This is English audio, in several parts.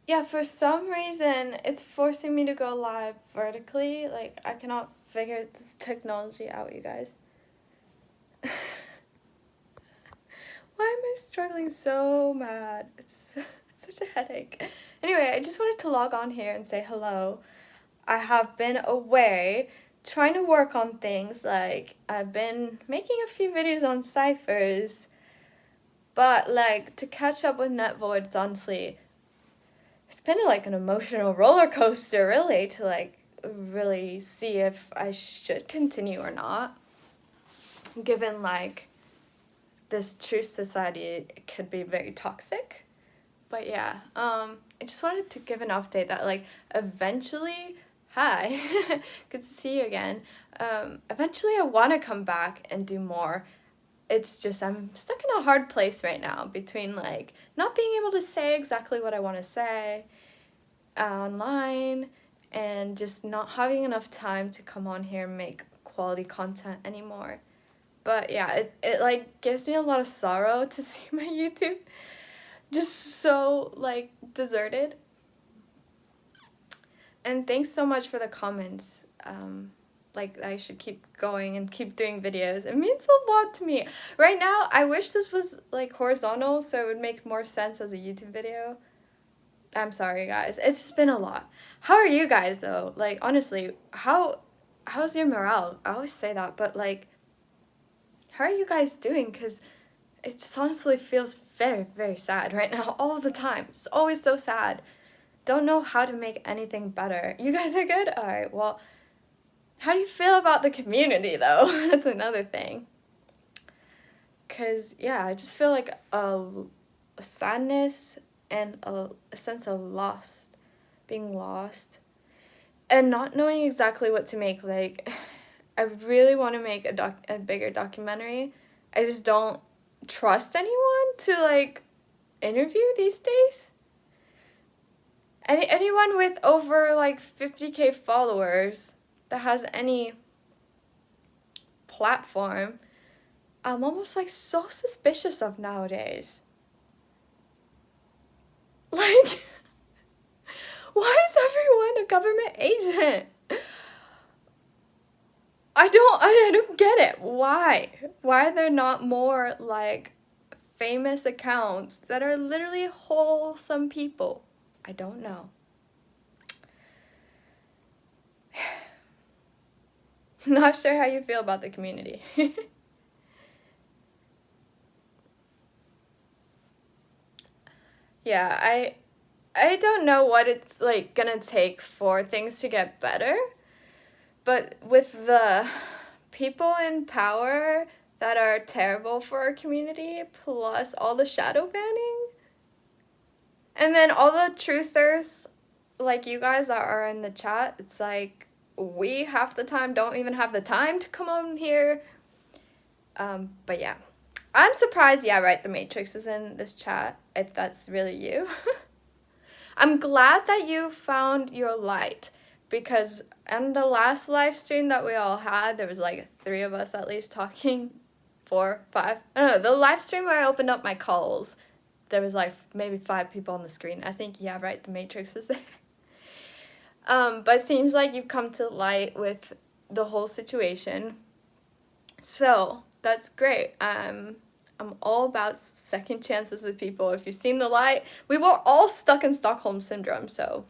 yeah, for some reason, it's forcing me to go live vertically. Like, I cannot figure this technology out, you guys. Why am I struggling so mad? It's such a headache. Anyway, I just wanted to log on here and say hello. I have been away trying to work on things. Like, I've been making a few videos on Cyphers, but like, to catch up with Void, it's honestly, it's been like an emotional roller coaster, really, to like really see if I should continue or not, given like this truth society could be very toxic. But yeah, I just wanted to give an update that like eventually, hi, good to see you again. Eventually I want to come back and do more. It's just I'm stuck in a hard place right now between like not being able to say exactly what I want to say online and just not having enough time to come on here and make quality content anymore. But yeah, it like gives me a lot of sorrow to see my YouTube just so like deserted. And thanks so much for the comments. Like I should keep going and keep doing videos. It means a lot to me. Right now, I wish this was like horizontal so it would make more sense as a YouTube video. I'm sorry, guys. It's just been a lot. How are you guys though? Like honestly, how's your morale? I always say that, but like, how are you guys doing? Because it just honestly feels very, very sad right now all the time. It's always so sad. Don't know how to make anything better. You guys are good? All right, well, how do you feel about the community though? That's another thing. Because yeah, I just feel like a sadness and a sense of being lost, and not knowing exactly what to make. Like, I really want to make a bigger documentary. I just don't trust anyone to like interview these days. Anyone with over like 50K followers that has any platform, I'm almost like so suspicious of nowadays. Like, why is everyone a government agent? I don't get it. Why? Why are there not more like famous accounts that are literally wholesome people? I don't know. Not sure how you feel about the community. Yeah, I don't know what it's like gonna take for things to get better, but with the people in power that are terrible for our community, plus all the shadow banning, and then all the truthers like you guys that are in the chat, it's like we half the time don't even have the time to come on here. But yeah, I'm surprised, yeah, right, the Matrix is in this chat, if that's really you. I'm glad that you found your light, because in the last live stream that we all had, there was like 3 of us at least talking, 4, 5, I don't know, the live stream where I opened up my calls, there was like maybe 5 people on the screen. I think, yeah, right, the Matrix was there. But it seems like you've come to light with the whole situation. So that's great. I'm all about second chances with people. If you've seen the light, we were all stuck in Stockholm Syndrome, so.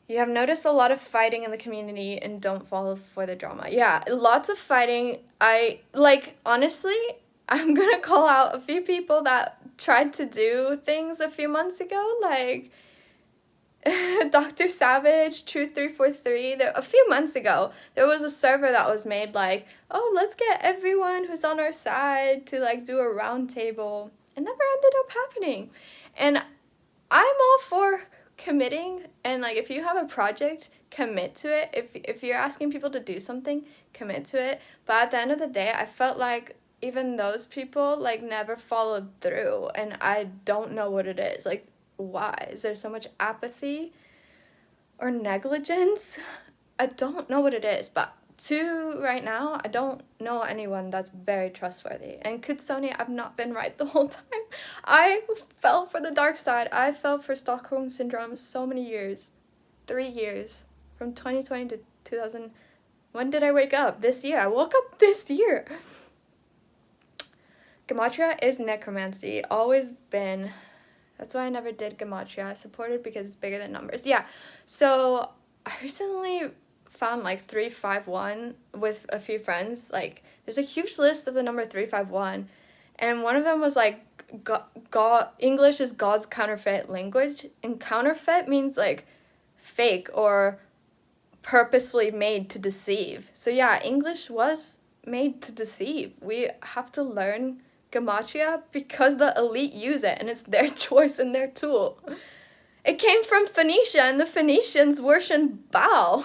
You have noticed a lot of fighting in the community and don't fall for the drama. Yeah, lots of fighting. Honestly, I'm gonna call out a few people that tried to do things a few months ago, like Dr. Savage, Truth343, a few months ago, there was a server that was made like, oh, let's get everyone who's on our side to like do a round table. It never ended up happening. And I'm all for committing, and like if you have a project, commit to it. If you're asking people to do something, commit to it. But at the end of the day, I felt like even those people like never followed through, and I don't know what it is. Like, why? Is there so much apathy or negligence? I don't know what it is, but to right now, I don't know anyone that's very trustworthy. And Kutsoni, I've not been right the whole time. I fell for the dark side. I fell for Stockholm Syndrome so many years. 3 years. From 2020 to 2000. When did I wake up? This year. I woke up this year. Gematria is necromancy. Always been. That's why I never did Gematria. I supported because it's bigger than numbers. Yeah. So I recently found like 351 with a few friends. Like, there's a huge list of the number 351, and one of them was like, God, English is God's counterfeit language, and counterfeit means like fake or purposefully made to deceive. So yeah, English was made to deceive. We have to learn Gematria because the elite use it, and it's their choice and their tool. It came from Phoenicia, and the Phoenicians worshipped Baal.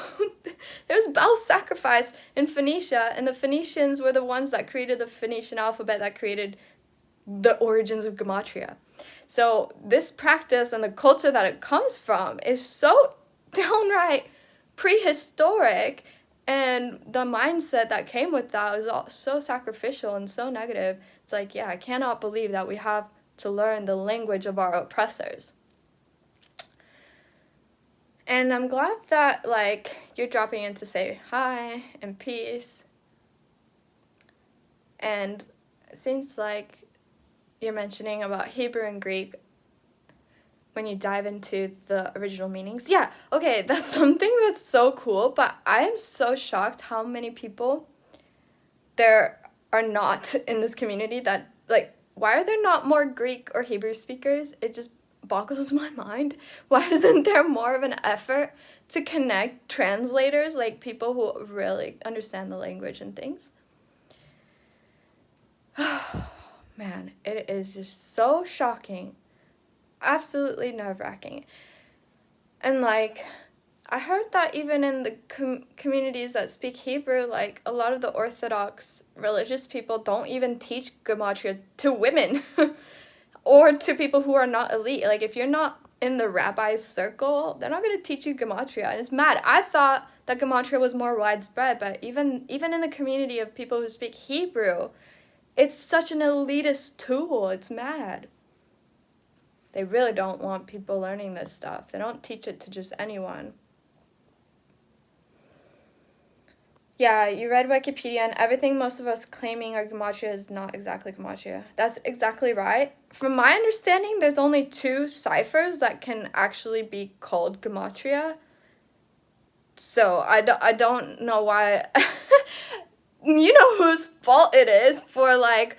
There was Baal sacrifice in Phoenicia, and the Phoenicians were the ones that created the Phoenician alphabet that created the origins of Gematria. So this practice and the culture that it comes from is so downright prehistoric, and the mindset that came with that was so sacrificial and so negative. It's like, yeah, I cannot believe that we have to learn the language of our oppressors. And I'm glad that, like, you're dropping in to say hi and peace. And it seems like you're mentioning about Hebrew and Greek when you dive into the original meanings. Yeah, okay, that's something that's so cool, but I am so shocked how many people there are not in this community that, like, why are there not more Greek or Hebrew speakers? It just boggles my mind. Why isn't there more of an effort to connect translators, like people who really understand the language and things? Man, it is just so shocking. Absolutely nerve-wracking. And like, I heard that even in the communities that speak Hebrew, like a lot of the Orthodox religious people don't even teach Gematria to women or to people who are not elite. Like, if you're not in the rabbi's circle, they're not going to teach you Gematria. And it's mad. I thought that Gematria was more widespread, but even in the community of people who speak Hebrew, it's such an elitist tool. It's mad. They really don't want people learning this stuff. They don't teach it to just anyone. Yeah, you read Wikipedia, and everything most of us claiming are Gematria is not exactly Gematria. That's exactly right. From my understanding, there's only 2 ciphers that can actually be called Gematria. So I don't know why. You know whose fault it is for, like,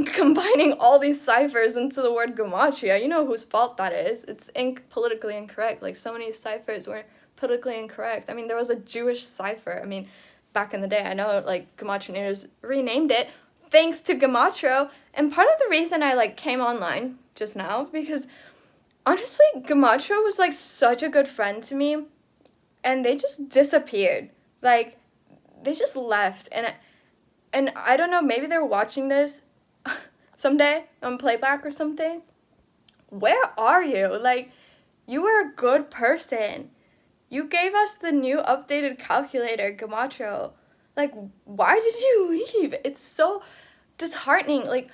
combining all these ciphers into the word Gematria. You know whose fault that is. It's politically incorrect. Like, so many ciphers were politically incorrect. I mean, there was a Jewish cipher. I mean, back in the day, I know, like, Gematrinators renamed it thanks to Gematro. And part of the reason I, like, came online just now, because honestly, Gematro was, like, such a good friend to me, and they just disappeared. Like, they just left, and I don't know, maybe they're watching this someday on playback or something. Where are you? Like, you were a good person. You gave us the new updated calculator, Gematro. Like, why did you leave? It's so disheartening. Like,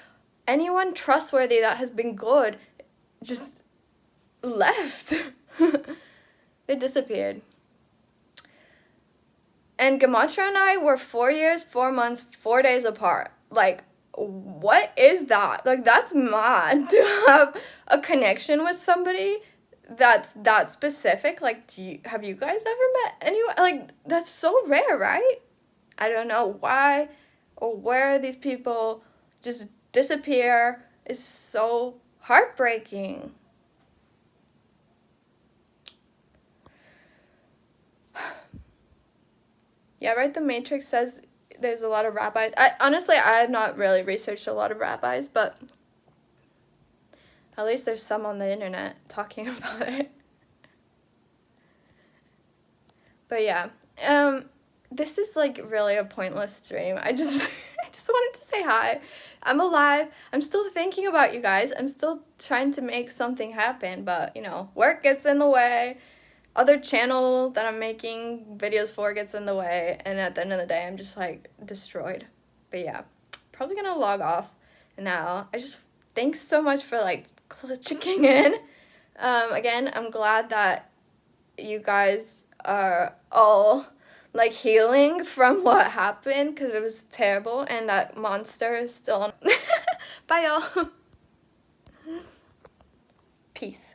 anyone trustworthy that has been good just left. They disappeared. And Gematria and I were 4 years, 4 months, 4 days apart. Like, what is that? Like, that's mad to have a connection with somebody that's that specific. Like, have you guys ever met anyone? Like, that's so rare, right? I don't know why or where these people just disappear. Is so heartbreaking. Yeah, right, the Matrix says there's a lot of rabbis. Honestly, I have not really researched a lot of rabbis, but at least there's some on the internet talking about it. But yeah, this is like really a pointless stream. I just wanted to say hi. I'm alive. I'm still thinking about you guys. I'm still trying to make something happen, but you know, work gets in the way. other channel that I'm making videos for gets in the way, and at the end of the day I'm just like destroyed. But yeah, probably gonna log off now. Thanks so much for like checking in. Again, I'm glad that you guys are all like healing from what happened, because it was terrible, and that monster is still on. Bye y'all. Peace.